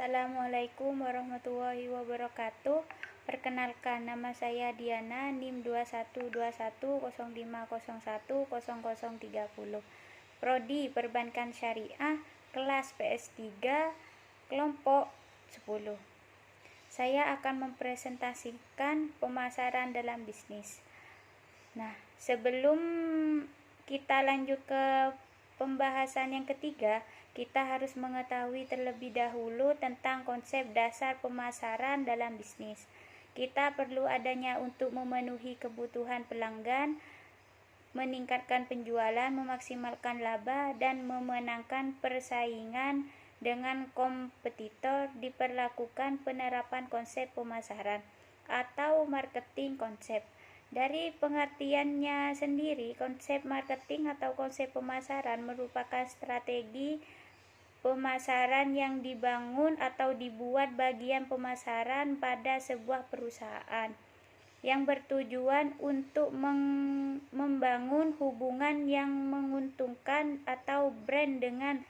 Assalamualaikum warahmatullahi wabarakatuh. Perkenalkan, nama saya Diana, NIM 212105010030. Prodi Perbankan Syariah, kelas PS3, kelompok 10. Saya akan mempresentasikan pemasaran dalam bisnis. Nah, sebelum kita lanjut ke pembahasan yang ketiga, kita harus mengetahui terlebih dahulu tentang konsep dasar pemasaran dalam bisnis. Kita perlu adanya untuk memenuhi kebutuhan pelanggan, meningkatkan penjualan, memaksimalkan laba, dan memenangkan persaingan dengan kompetitor. Diperlakukan penerapan konsep pemasaran atau marketing konsep. Dari pengertiannya sendiri, konsep marketing atau konsep pemasaran merupakan strategi pemasaran yang dibangun atau dibuat bagian pemasaran pada sebuah perusahaan yang bertujuan untuk membangun hubungan yang menguntungkan atau brand dengan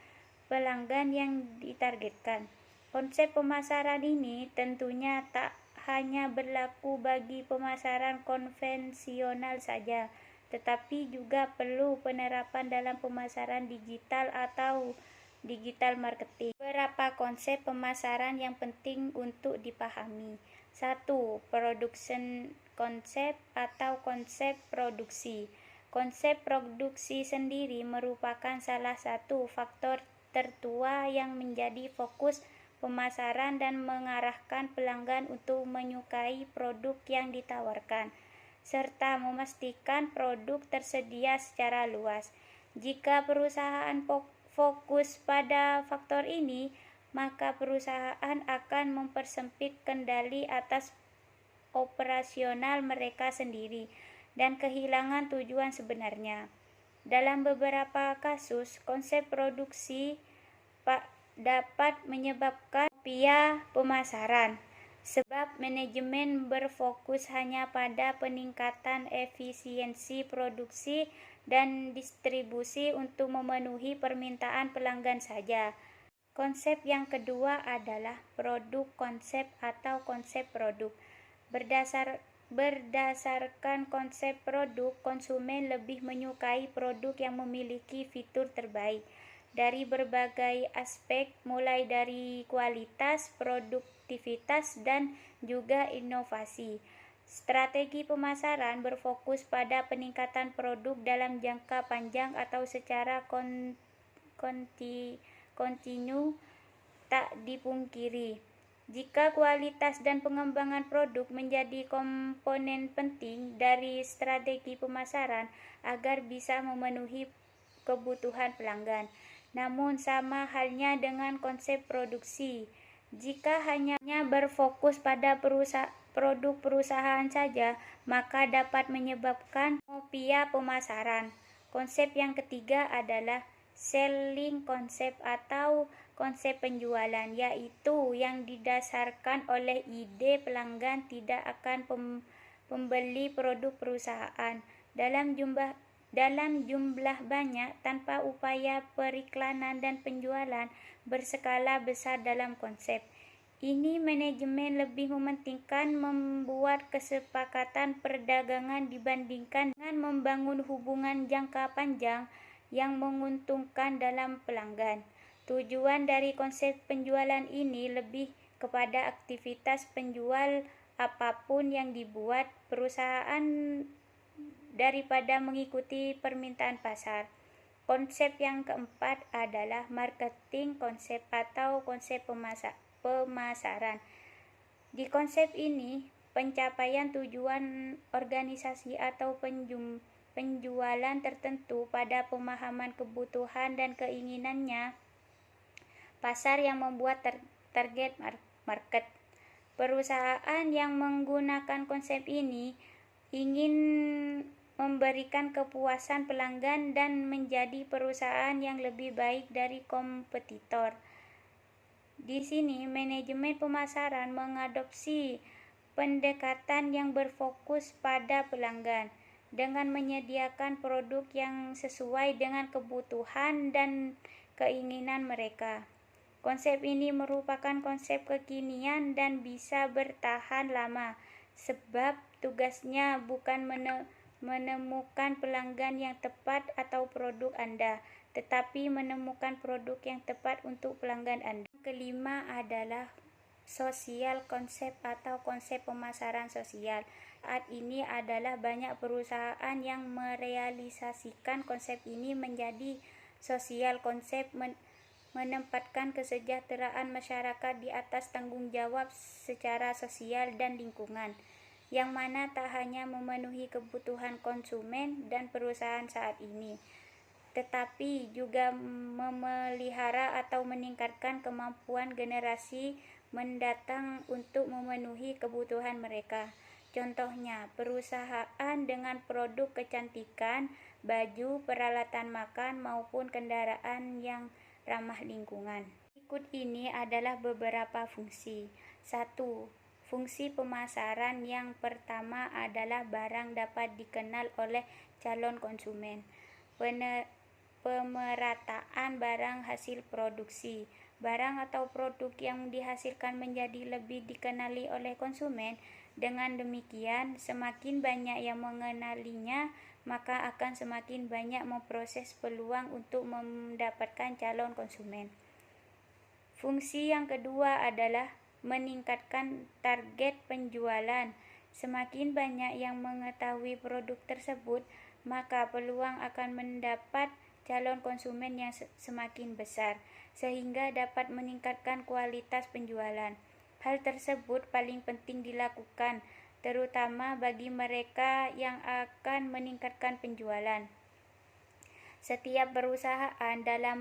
pelanggan yang ditargetkan. Konsep pemasaran ini tentunya tak hanya berlaku bagi pemasaran konvensional saja, tetapi juga perlu penerapan dalam pemasaran digital atau digital marketing. Beberapa konsep pemasaran yang penting untuk dipahami. 1. Production konsep atau konsep produksi. Konsep produksi sendiri merupakan salah satu faktor tertua yang menjadi fokus pemasaran dan mengarahkan pelanggan untuk menyukai produk yang ditawarkan, serta memastikan produk tersedia secara luas. Jika perusahaan fokus pada faktor ini, maka perusahaan akan mempersempit kendali atas operasional mereka sendiri dan kehilangan tujuan sebenarnya. Dalam beberapa kasus, konsep produksi dapat menyebabkan mafia pemasaran, sebab manajemen berfokus hanya pada peningkatan efisiensi produksi dan distribusi untuk memenuhi permintaan pelanggan saja. Konsep yang kedua adalah produk konsep atau konsep produk. Berdasarkan konsep produk, konsumen lebih menyukai produk yang memiliki fitur terbaik dari berbagai aspek, mulai dari kualitas, produktivitas, dan juga inovasi. Strategi pemasaran berfokus pada peningkatan produk dalam jangka panjang atau secara kontinu. Tak dipungkiri, jika kualitas dan pengembangan produk menjadi komponen penting dari strategi pemasaran agar bisa memenuhi kebutuhan pelanggan. Namun sama halnya dengan konsep produksi, jika hanya berfokus pada produk perusahaan saja, maka dapat menyebabkan mafia pemasaran. Konsep yang ketiga adalah selling konsep atau konsep penjualan, yaitu yang didasarkan oleh ide pelanggan tidak akan pembeli produk perusahaan dalam jumlah banyak tanpa upaya periklanan dan penjualan berskala besar dalam konsep ini. Manajemen lebih mementingkan membuat kesepakatan perdagangan dibandingkan dengan membangun hubungan jangka panjang yang menguntungkan dalam pelanggan. Tujuan dari konsep penjualan ini lebih kepada aktivitas penjual apapun yang dibuat perusahaan daripada mengikuti permintaan pasar. Konsep yang keempat adalah marketing konsep atau konsep pemasaran. Di konsep ini, pencapaian tujuan organisasi atau penjualan tertentu pada pemahaman kebutuhan dan keinginannya pasar yang membuat target market. Perusahaan yang menggunakan konsep ini ingin memberikan kepuasan pelanggan dan menjadi perusahaan yang lebih baik dari kompetitor. Di sini, manajemen pemasaran mengadopsi pendekatan yang berfokus pada pelanggan dengan menyediakan produk yang sesuai dengan kebutuhan dan keinginan mereka. Konsep ini merupakan konsep kekinian dan bisa bertahan lama, sebab tugasnya bukan menemukan pelanggan yang tepat atau produk Anda, tetapi menemukan produk yang tepat untuk pelanggan Anda. Yang kelima adalah sosial konsep atau konsep pemasaran sosial. Saat ini adalah banyak perusahaan yang merealisasikan konsep ini menjadi sosial konsep menempatkan kesejahteraan masyarakat di atas tanggung jawab secara sosial dan lingkungan, yang mana tak hanya memenuhi kebutuhan konsumen dan perusahaan saat ini, tetapi juga memelihara atau meningkatkan kemampuan generasi mendatang untuk memenuhi kebutuhan mereka. Contohnya, perusahaan dengan produk kecantikan, baju, peralatan makan, maupun kendaraan yang ramah lingkungan. Berikut ini adalah beberapa fungsi. 1. Fungsi pemasaran yang pertama adalah barang dapat dikenal oleh calon konsumen. Pemerataan barang hasil produksi. Barang atau produk yang dihasilkan menjadi lebih dikenali oleh konsumen. Dengan demikian, semakin banyak yang mengenalinya, maka akan semakin banyak memproses peluang untuk mendapatkan calon konsumen. Fungsi yang kedua adalah meningkatkan target penjualan. Semakin banyak yang mengetahui produk tersebut, maka peluang akan mendapat calon konsumen yang semakin besar, sehingga dapat meningkatkan kualitas penjualan. Hal tersebut paling penting dilakukan, terutama bagi mereka yang akan meningkatkan penjualan. Setiap perusahaan dalam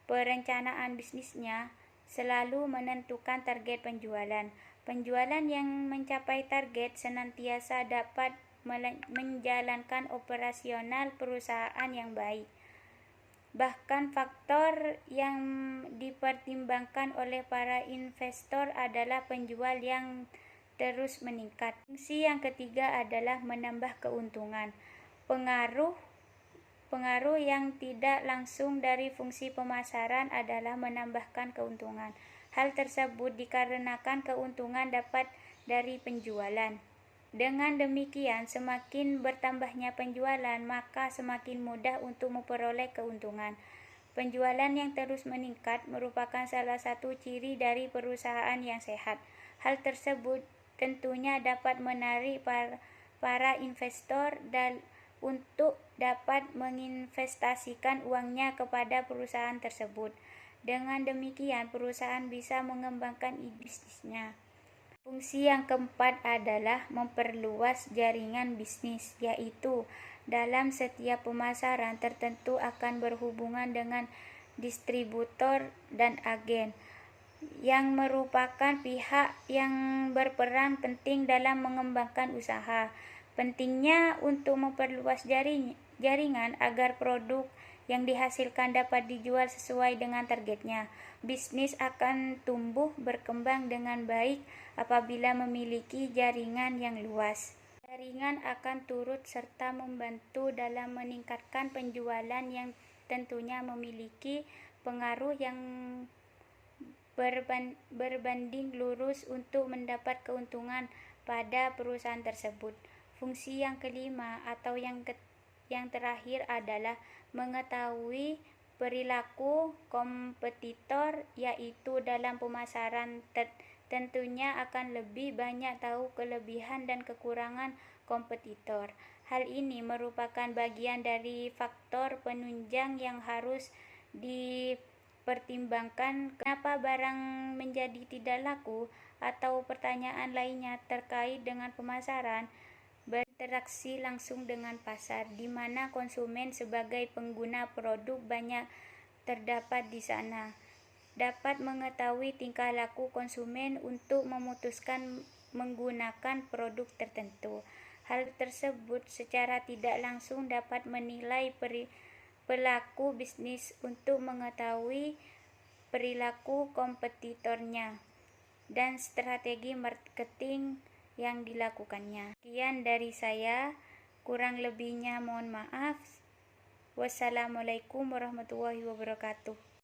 perencanaan bisnisnya selalu menentukan target penjualan. Penjualan yang mencapai target senantiasa dapat menjalankan operasional perusahaan yang baik. Bahkan faktor yang dipertimbangkan oleh para investor adalah penjual yang terus meningkat. Fungsi yang ketiga adalah menambah keuntungan. Pengaruh yang tidak langsung dari fungsi pemasaran adalah menambahkan keuntungan. Hal tersebut dikarenakan keuntungan dapat dari penjualan. Dengan demikian, semakin bertambahnya penjualan, maka semakin mudah untuk memperoleh keuntungan. Penjualan yang terus meningkat merupakan salah satu ciri dari perusahaan yang sehat. Hal tersebut tentunya dapat menarik para investor untuk dapat menginvestasikan uangnya kepada perusahaan tersebut. Dengan demikian, perusahaan bisa mengembangkan bisnisnya. Fungsi yang keempat adalah memperluas jaringan bisnis, yaitu dalam setiap pemasaran tertentu akan berhubungan dengan distributor dan agen, yang merupakan pihak yang berperan penting dalam mengembangkan usaha. Pentingnya untuk memperluas jaringan agar produk yang dihasilkan dapat dijual sesuai dengan targetnya. Bisnis akan tumbuh berkembang dengan baik apabila memiliki jaringan yang luas. Jaringan akan turut serta membantu dalam meningkatkan penjualan yang tentunya memiliki pengaruh yang berbanding lurus untuk mendapat keuntungan pada perusahaan tersebut. Fungsi yang kelima atau yang terakhir adalah mengetahui perilaku kompetitor, yaitu dalam pemasaran tentunya akan lebih banyak tahu kelebihan dan kekurangan kompetitor. Hal ini merupakan bagian dari faktor penunjang yang harus dipertimbangkan. Kenapa barang menjadi tidak laku, atau pertanyaan lainnya terkait dengan pemasaran, berinteraksi langsung dengan pasar, di mana konsumen sebagai pengguna produk banyak terdapat di sana, dapat mengetahui tingkah laku konsumen untuk memutuskan menggunakan produk tertentu. Hal tersebut secara tidak langsung dapat menilai pelaku bisnis untuk mengetahui perilaku kompetitornya dan strategi marketing yang dilakukannya. Sekian dari saya, kurang lebihnya mohon maaf. Wassalamualaikum warahmatullahi wabarakatuh.